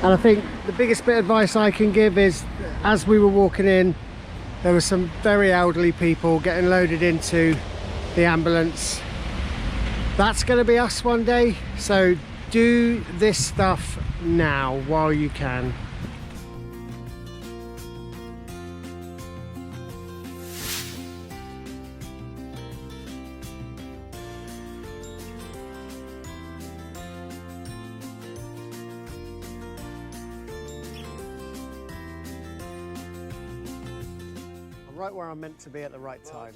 And I think the biggest bit of advice I can give is, as we were walking in, there were some very elderly people getting loaded into the ambulance. That's going to be us one day, so do this stuff now while you can. I'm right where I'm meant to be at the right time.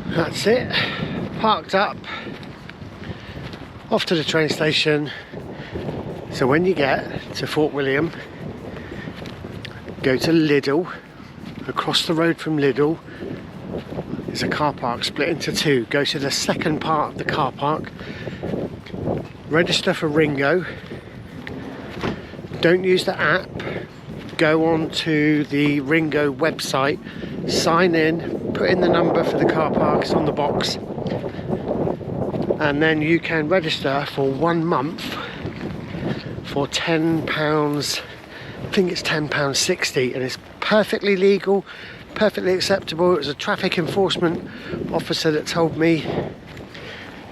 That's it, parked up, off to the train station. So when you get to Fort William, go to Lidl. Across the road from Lidl is a car park split into two. Go to the second part of the car park, register for Ringo, don't use the app, go on to the Ringo website, sign in, put in the number for the car park, it's on the box, and then you can register for 1 month for £10. I think it's £10.60, and it's perfectly legal, perfectly acceptable. It was a traffic enforcement officer that told me.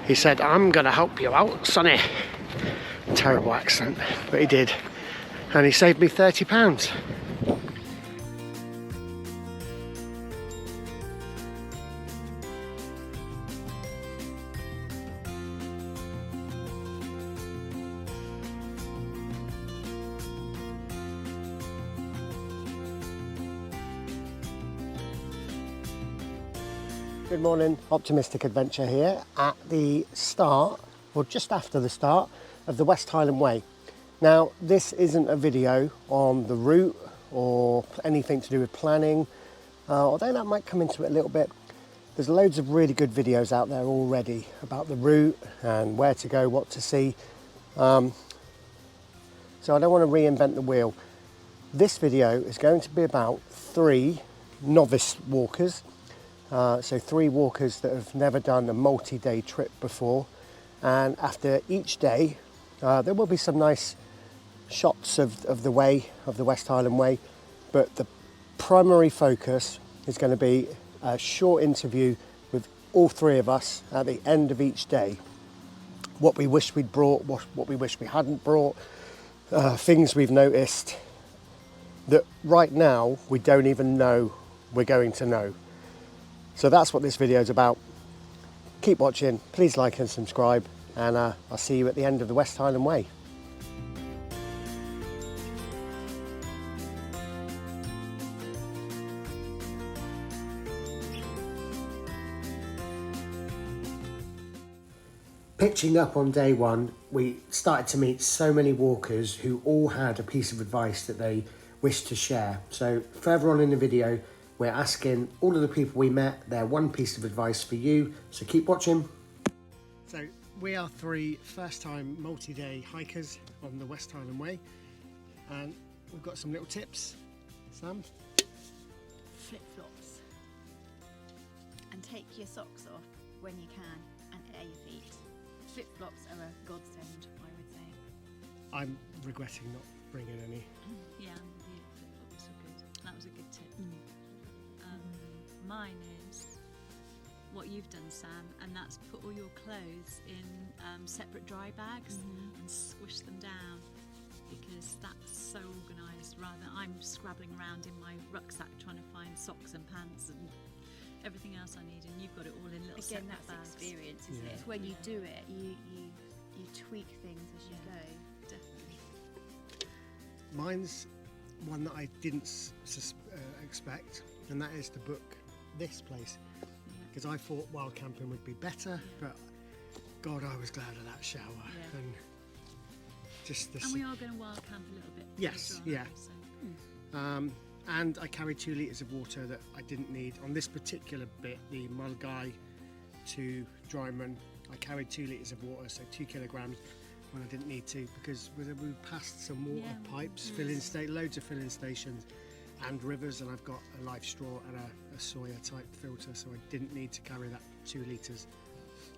He said, "I'm gonna help you out, sonny." Terrible accent, but he did, and he saved me £30. Good morning, Optimistic Adventure here at the start, or just after the start, of the West Highland Way. Now, this isn't a video on the route or anything to do with planning, although that might come into it a little bit. There's loads of really good videos out there already about the route and where to go, what to see. So I don't want to reinvent the wheel. This video is going to be about 3 novice walkers. So 3 walkers that have never done a multi-day trip before, and after each day there will be some nice shots of the way, of the West Highland Way, but the primary focus is going to be a short interview with all 3 of us at the end of each day. What we wish we'd brought, what we wish we hadn't brought, things we've noticed that right now we don't even know we're going to know. So that's what this video is about. Keep watching, please like and subscribe, and I'll see you at the end of the West Highland Way. Pitching up on day 1, we started to meet so many walkers who all had a piece of advice that they wished to share. So further on in the video, we're asking all of the people we met their one piece of advice for you, so keep watching. So we are 3 first-time multi-day hikers on the West Highland Way, and we've got some little tips. Sam? Flip-flops. And take your socks off when you can and air your feet. Flip-flops are a godsend, I would say. I'm regretting not bringing any. Yeah, the flip-flops are good. That was a good tip. Mine is what you've done, Sam, and that's put all your clothes in separate dry bags and squish them down, because that's so organised. Rather than I'm scrabbling around in my rucksack trying to find socks and pants and everything else I need, and you've got it all in little separate that's bags. experience, isn't it? It's when you do it, you tweak things as you go. Definitely. Mine's one that I didn't expect, and that is to book this place, because I thought wild camping would be better, but God, I was glad of that shower. And just this. And we are going to wild camp a little bit. Yes, later on, yeah. And I carried 2 litres of water that I didn't need on this particular bit, the Milngavie to Dryman. I carried 2 litres of water, so 2 kilograms. when I didn't need to, because we passed some water pipes, loads of filling stations and rivers, and I've got a live straw and a Sawyer type filter, so I didn't need to carry that 2 litres.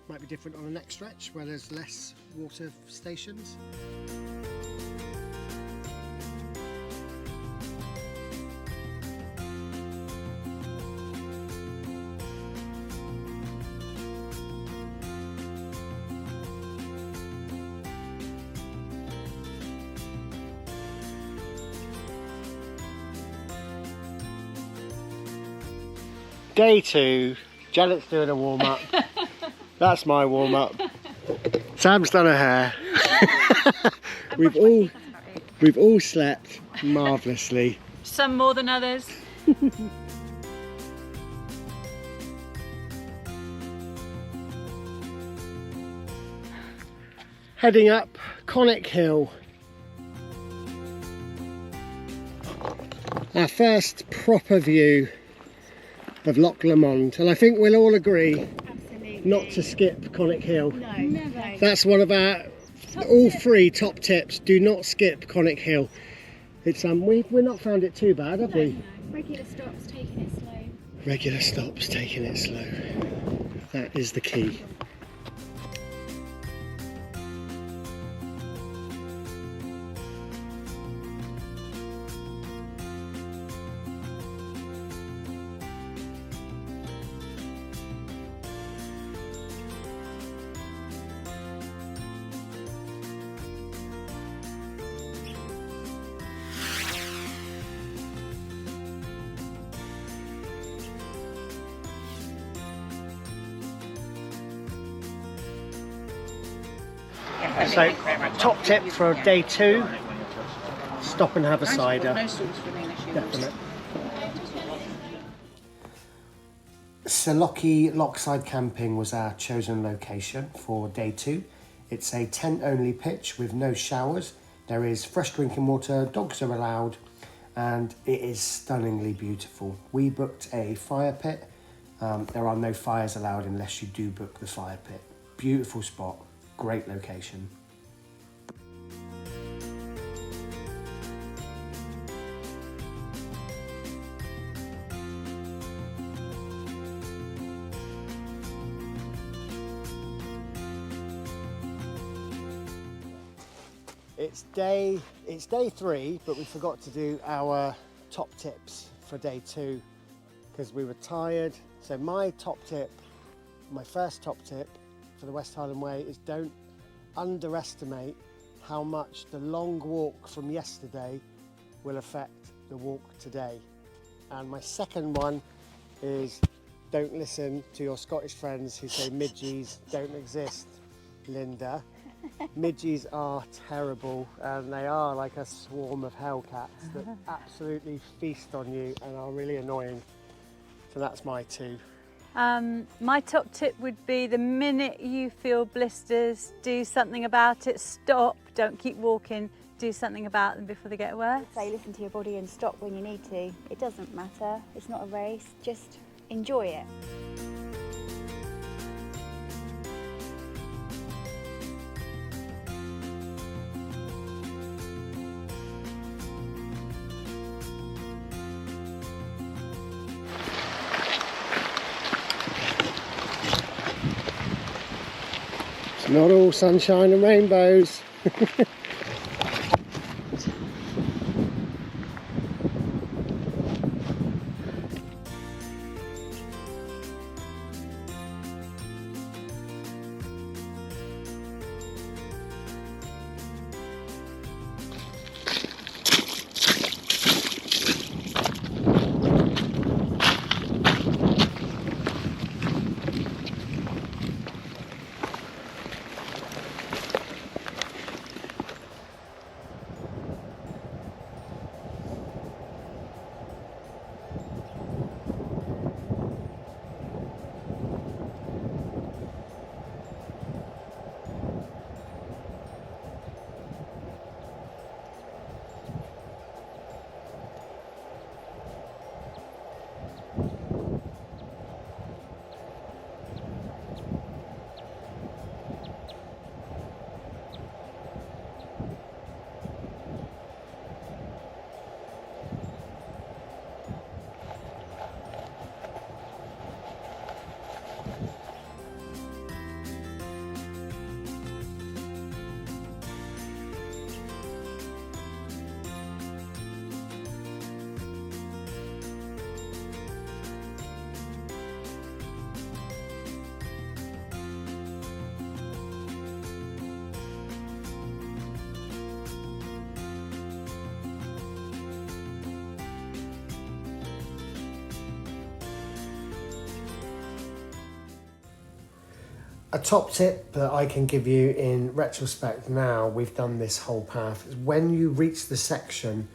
Might be different on the next stretch where there's less water stations. Day 2, Janet's doing a warm-up. That's my warm-up. Sam's done her hair. We've all slept marvellously. Some more than others. Heading up Conic Hill. Our first proper view of Loch Lomond, and I think we'll all agree not to skip Conic Hill. No, never. That's one of our all 3 top tips. Do not skip Conic Hill. It's we've not found it too bad, have we? No. Regular stops, taking it slow. Regular stops, taking it slow. That is the key. So, top tip for day 2, stop and have a cider. Definite. Salochy Lochside Camping was our chosen location for day 2. It's a tent-only pitch with no showers. There is fresh drinking water, dogs are allowed, and it is stunningly beautiful. We booked a fire pit. There are no fires allowed unless you do book the fire pit. Beautiful spot, great location. It's day 3, but we forgot to do our top tips for day 2 because we were tired. So my first top tip for the West Highland Way is don't underestimate how much the long walk from yesterday will affect the walk today. And my second one is don't listen to your Scottish friends who say midgies don't exist, Linda. Midgies are terrible, and they are like a swarm of hellcats that absolutely feast on you and are really annoying. So that's my 2. My top tip would be the minute you feel blisters, do something about it. Stop, don't keep walking, do something about them before they get worse. Say listen to your body and stop when you need to. It doesn't matter, it's not a race, just enjoy it. It's not all sunshine and rainbows. A top tip that I can give you in retrospect now, we've done this whole path, is when you reach the section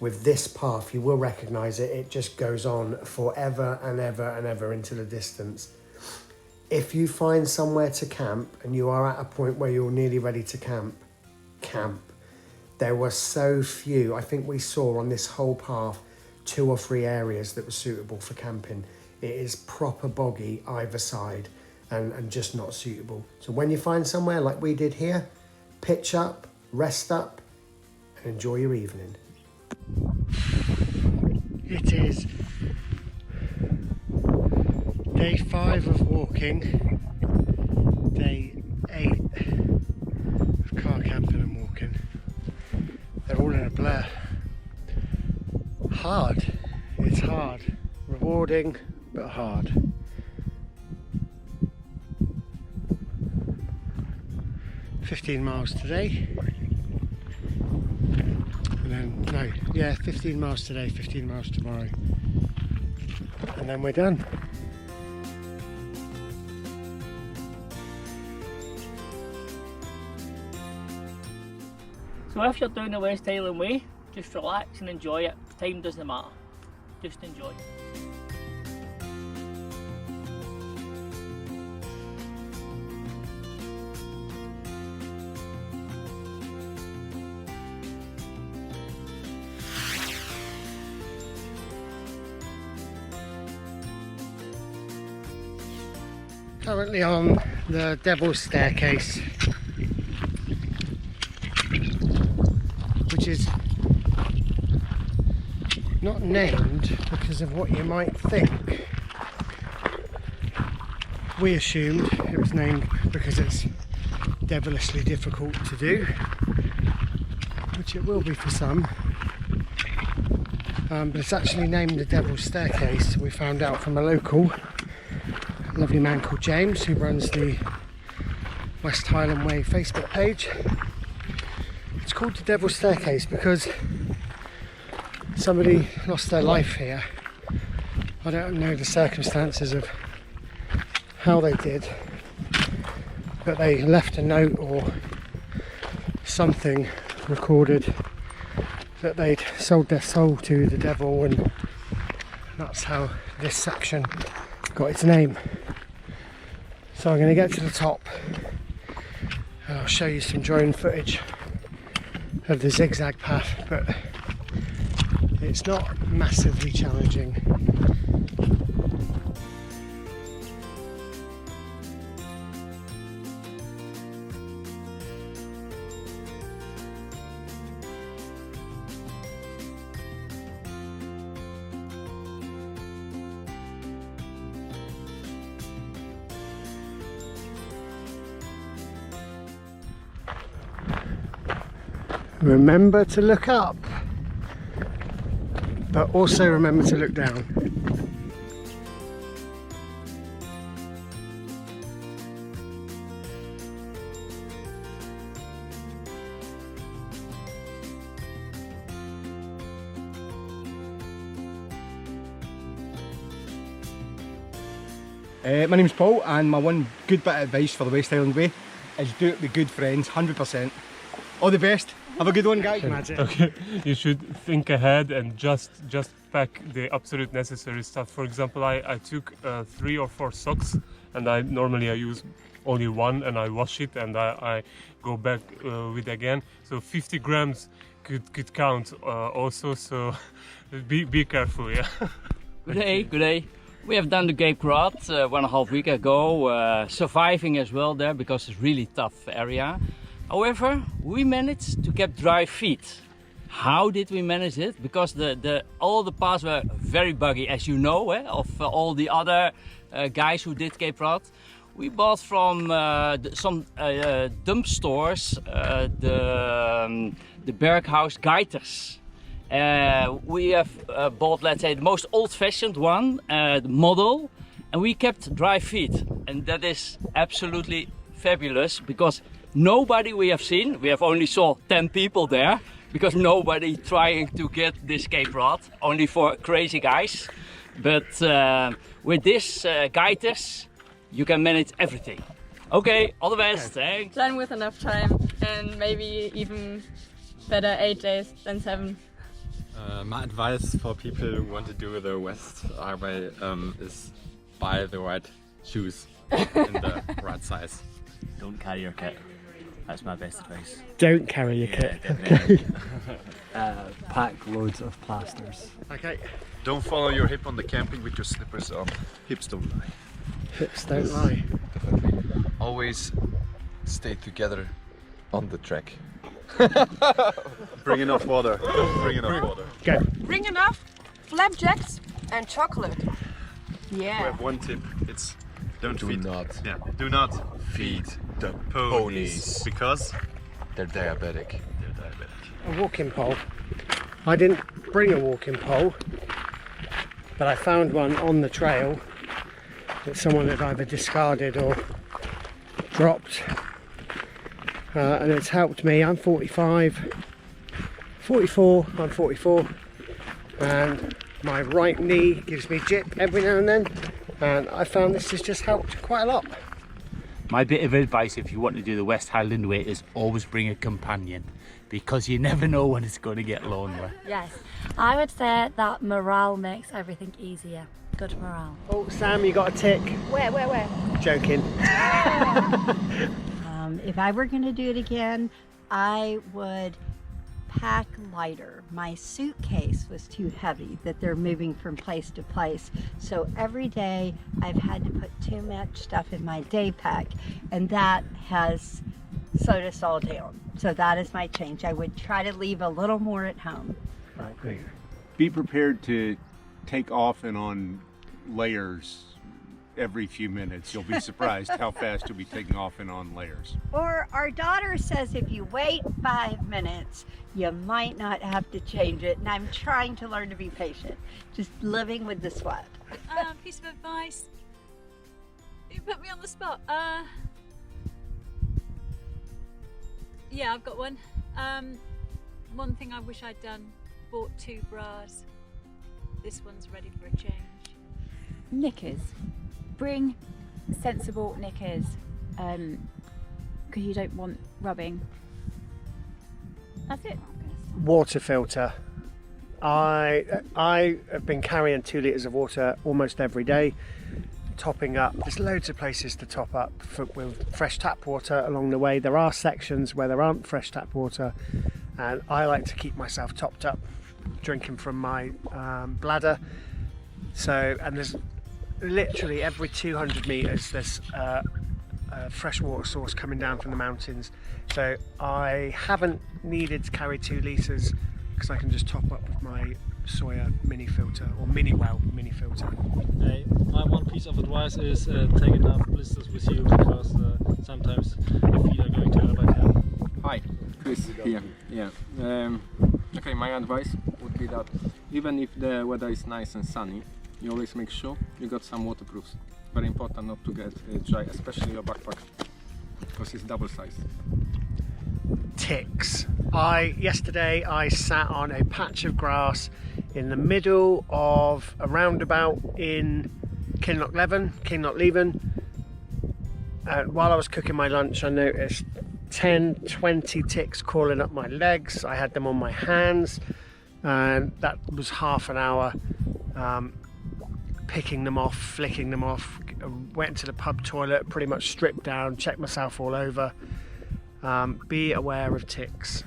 with this path, you will recognise it. It just goes on forever and ever and ever into the distance. If you find somewhere to camp and you are at a point where you're nearly ready to camp. There were so few. I think we saw on this whole path 2 or 3 areas that were suitable for camping. It is proper boggy either side and just not suitable. So when you find somewhere like we did here, pitch up, rest up and enjoy your evening. It is day 5 of walking, day 8 of car camping and walking. They're all in a blur. Hard, it's hard. Rewarding, but hard. $15 miles today. And then, no, yeah, 15 miles today, 15 miles tomorrow. And then we're done. So if you're down the West Highland Way, just relax and enjoy it. Time doesn't matter. Just enjoy. Currently on the Devil's Staircase, which is not named because of what you might think. We assumed it was named because it's devilishly difficult to do, which it will be for some, but it's actually named the Devil's Staircase. We found out from a local, a lovely man called James, who runs the West Highland Way Facebook page. It's called the Devil's Staircase because somebody lost their life here. I don't know the circumstances of how they did, but they left a note or something recorded that they'd sold their soul to the devil, and that's how this section got its name. So I'm going to get to the top and I'll show you some drone footage of the zigzag path, but it's not massively challenging. Remember to look up, but also remember to look down. My name's Paul, and my one good bit of advice for the West Highland Way is do it with good friends, 100%. All the best. Have a good one, guys. Okay, you should think ahead and just pack the absolute necessary stuff. For example, I took 3 or 4 socks, and I use only one, and I wash it and I go back with again. So 50 grams could count also. So be careful, yeah. Good day, good day. We have done the Cape Rod 1.5 weeks ago, surviving as well there because it's really tough area. However, we managed to keep dry feet. How did we manage it? Because all the paths were very buggy, as you know, of all the other guys who did Cape Rod. We bought from some dump stores the Berghaus gaiters. We have bought, let's say, the most old-fashioned one, the model, and we kept dry feet. And that is absolutely fabulous because nobody we have seen, we have only saw 10 people there, because nobody trying to get this Cape Rod, only for crazy guys. But with this gaiters, you can manage everything. Okay, all the best, thanks. Plan with enough time and maybe even better 8 days than 7. My advice for people who want to do the West Highway is buy the right shoes in the right size. Don't carry your kit. That's my best advice. Don't carry your kit. Okay. Pack loads of plasters. Okay. Don't follow your hip on the camping with your slippers on. Hips don't lie. Hips don't lie. Definitely. Always stay together on the track. Bring enough water. Bring enough water. Go. Bring enough flapjacks and chocolate. We Yeah. have one tip. It's do not feed the ponies ponies. because They're diabetic. A walking pole. I didn't bring a walking pole, but I found one on the trail that someone had either discarded or dropped, and it's helped me. I'm 44, and my right knee gives me jip every now and then, and I found this has just helped quite a lot. My bit of advice if you want to do the West Highland Way is always bring a companion, because you never know when it's going to get lonely. Yes, I would say that morale makes everything easier. Good morale. Oh, Sam, you got a tick. Where? Joking. If I were going to do it again, I would pack lighter. My suitcase was too heavy that they're moving from place to place. So every day I've had to put too much stuff in my day pack, and that has slowed us all down. So that is my change. I would try to leave a little more at home. Right. Be prepared to take off and on layers every few minutes. You'll be surprised how fast you'll be taking off and on layers. Or our daughter says if you wait 5 minutes, you might not have to change it. And I'm trying to learn to be patient, just living with the sweat. Piece of advice. You put me on the spot. Yeah, I've got one. One thing I wish I'd done, bought 2 bras. This one's ready for a change. Knickers. Bring sensible knickers, because you don't want rubbing. That's it. Water filter. I have been carrying 2 litres of water almost every day, topping up. There's loads of places to top up with fresh tap water along the way. There are sections where there aren't fresh tap water, and I like to keep myself topped up, drinking from my bladder. So, and there's literally every 200 metres there's a freshwater source coming down from the mountains. So I haven't needed to carry 2 litres because I can just top up with my Sawyer mini filter or mini filter. My one piece of advice is take enough blisters with you, because sometimes your feet are going to hurt like hell. Hi, Chris here. Yeah. Okay, my advice would be that even if the weather is nice and sunny, you always make sure you got some waterproofs. Very important not to get dry, especially your backpack, because it's double sized. Ticks. Yesterday I sat on a patch of grass in the middle of a roundabout in Kinlochleven. While I was cooking my lunch, I noticed 10-20 ticks crawling up my legs. I had them on my hands, and that was half an hour picking them off, flicking them off. Went to the pub toilet, pretty much stripped down, checked myself all over. Be aware of ticks.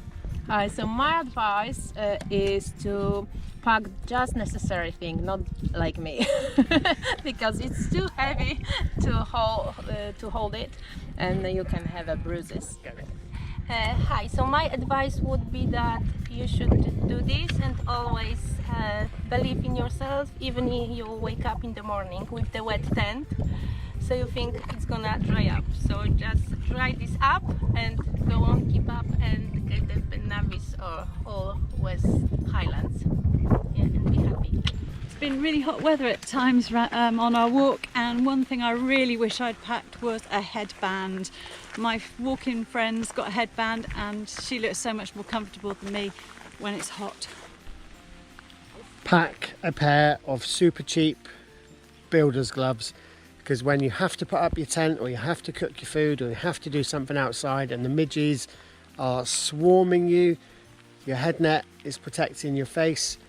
Hi, so my advice is to pack just necessary thing, not like me, because it's too heavy to hold it, and you can have a bruises. Hi, so my advice would be that you should do this and always believe in yourself, even if you wake up in the morning with the wet tent, so you think it's gonna dry up. So just dry this up and go on, keep up, and get the Ben Nevis or all West Highlands. Yeah, and be happy. It's been really hot weather at times on our walk, and one thing I really wish I'd packed was a headband. My walking friend's got a headband and she looks so much more comfortable than me when it's hot. Pack a pair of super cheap builder's gloves, because when you have to put up your tent, or you have to cook your food, or you have to do something outside and the midges are swarming you, your head net is protecting your face,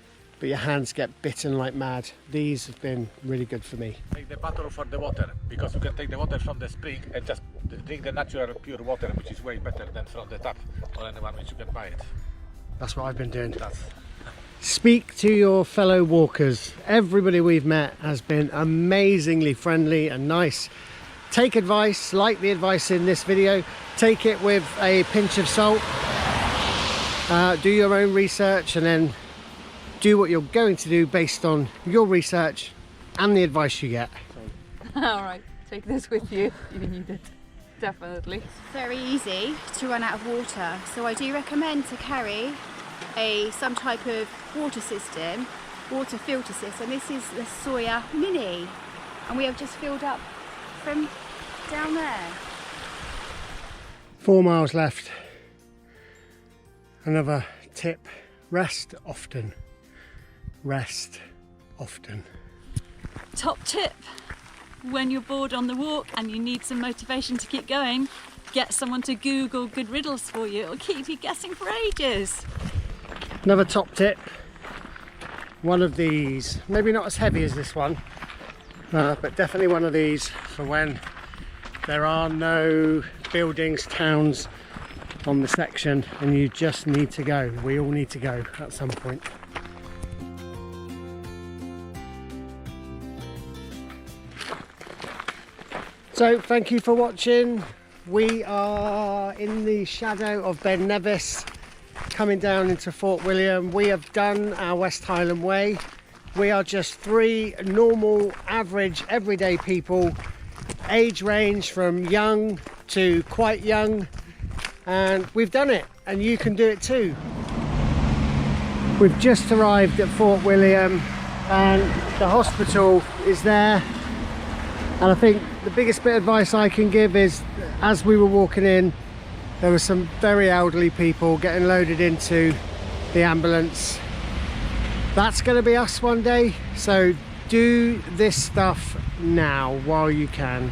but your hands get bitten like mad. These have been really good for me. Take the battle for the water, because you can take the water from the spring and just drink the natural pure water, which is way better than from the tap or anyone which you can buy it. That's what I've been doing. Speak to your fellow walkers. Everybody we've met has been amazingly friendly and nice. Take advice, like the advice in this video. Take it with a pinch of salt. Do your own research and then do what you're going to do based on your research and the advice you get. Alright, take this with you. You need it. Definitely. Very easy to run out of water, so I do recommend to carry some type of water filter system. This is the Sawyer Mini, and we have just filled up from down there. 4 miles left. Another tip: rest often. Rest often. Top tip: when you're bored on the walk and you need some motivation to keep going, get someone to Google good riddles for you. It'll keep you guessing for ages. Another top tip: one of these, maybe not as heavy as this one, but definitely one of these for when there are no buildings, towns on the section and you just need to go. We all need to go at some point. So thank you for watching. We are in the shadow of Ben Nevis, coming down into Fort William. We have done our West Highland Way. We are just 3 normal, average, everyday people, age range from young to quite young, and we've done it, and you can do it too. We've just arrived at Fort William and the hospital is there, and I think the biggest bit of advice I can give is, as we were walking in, there were some very elderly people getting loaded into the ambulance. That's going to be us one day, so do this stuff now while you can.